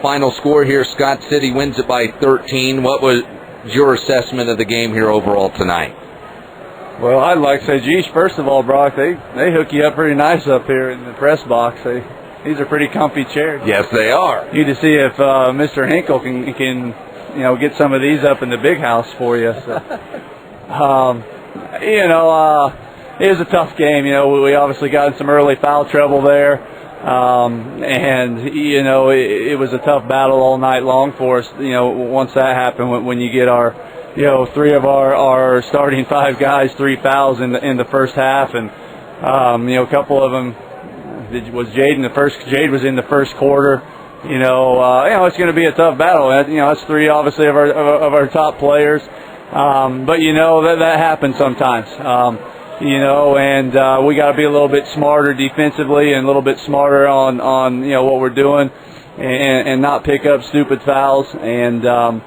final score here, Scott City wins it by 13. What was your assessment of the game here overall tonight? Well, I'd like to say, geez, first of all, Brock, they hook you up pretty nice up here in the press box. These are pretty comfy chairs. Yes, they are. You to see if Mr. Hinkle can get some of these up in the big house for you. So, it was a tough game. We obviously got in some early foul trouble there. It was a tough battle all night long for us. Once that happened, when you get our, three of our starting five guys, 3 fouls in the first half, and a couple of them was Jade in the first. Jade was in the first quarter. It's going to be a tough battle. That's 3 obviously of our top players. But that happens sometimes. And we got to be a little bit smarter defensively and a little bit smarter on what we're doing, and not pick up stupid fouls. And I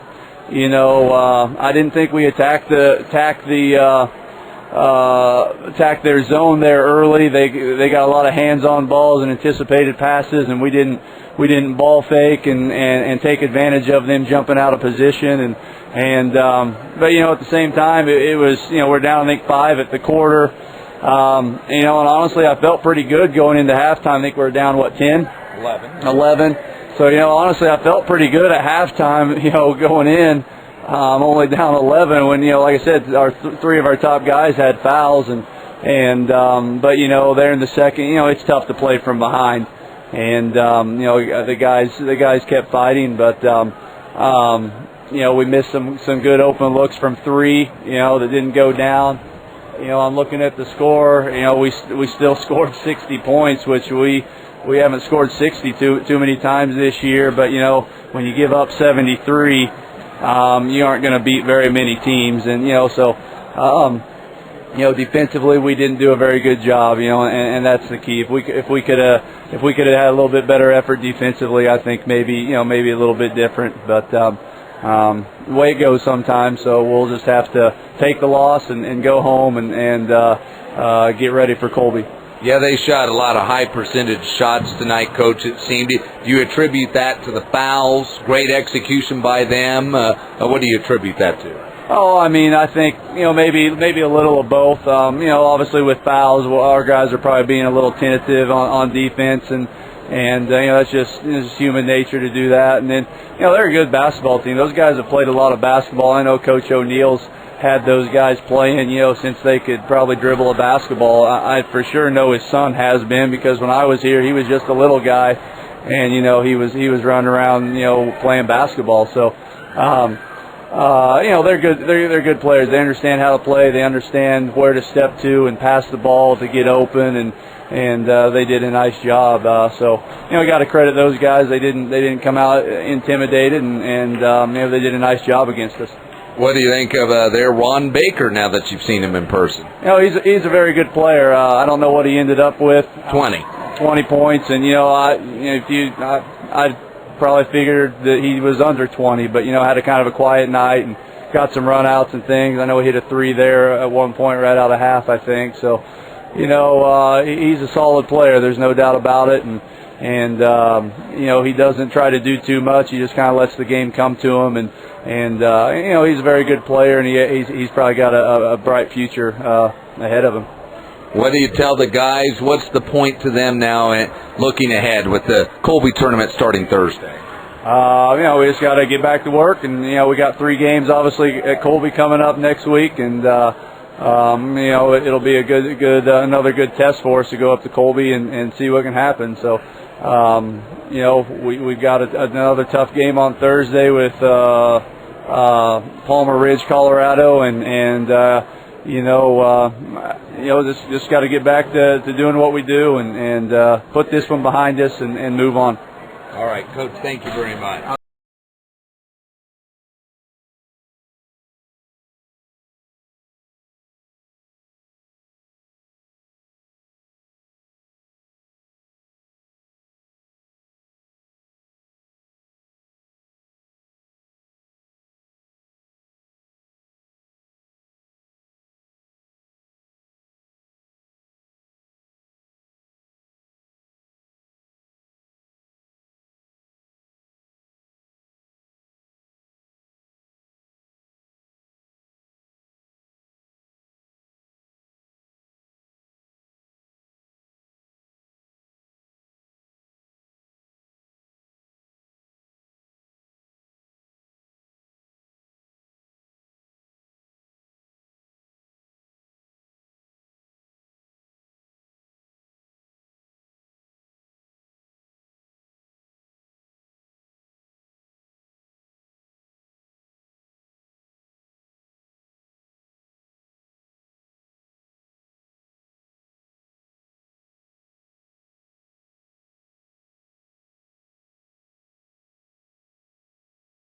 didn't think we attacked their zone there early. They got a lot of hands-on balls and anticipated passes, and we didn't ball fake and take advantage of them jumping out of position. But at the same time, it was we're down I think 5 at the quarter. And honestly, I felt pretty good going into halftime. I think we were down 10? 11. So honestly, I felt pretty good at halftime. Going in. Only down 11 when, like I said, 3 of our top guys had fouls, but there in the second, it's tough to play from behind, and the guys kept fighting, but we missed some good open looks from 3, that didn't go down. I'm looking at the score. We still scored 60 points, which we haven't scored 60 too many times this year, but when you give up 73. You aren't going to beat very many teams, and defensively we didn't do a very good job, and that's the key. If we could have had a little bit better effort defensively, I think maybe a little bit different. But the way it goes sometimes, so we'll just have to take the loss and go home and get ready for Colby. Yeah, they shot a lot of high percentage shots tonight, Coach, it seemed. Do you attribute that to the fouls, great execution by them? What do you attribute that to? Oh, I think, maybe a little of both. Obviously with fouls, our guys are probably being a little tentative on defense, and that's just human nature to do that. And then, they're a good basketball team. Those guys have played a lot of basketball. I know Coach O'Neill's had those guys playing, since they could probably dribble a basketball. I for sure know his son has been, because when I was here, he was just a little guy, and he was running around, playing basketball. So, they're good. They're good players. They understand how to play. They understand where to step to and pass the ball to get open, and they did a nice job. So, got to credit those guys. They didn't come out intimidated, and they did a nice job against us. What do you think of their Ron Baker now that you've seen him in person? He's a very good player. I don't know what he ended up with. 20 points, and I probably figured that he was under 20, but had a kind of a quiet night and got some runouts and things. I know he hit a 3 there at one point right out of half, I think. So, he's a solid player. There's no doubt about it, and he doesn't try to do too much. He just kind of lets the game come to him, and he's a very good player, and he's probably got a bright future ahead of him. What do you tell the guys? What's the point to them now looking ahead with the Colby tournament starting Thursday? We just got to get back to work, and we got 3 games obviously at Colby coming up next week, and it'll be a good another good test for us to go up to Colby and see what can happen. So. We've got another tough game on Thursday with Palmer Ridge, Colorado, and just got to get back to doing what we do and put this one behind us and move on. All right, Coach, thank you very much.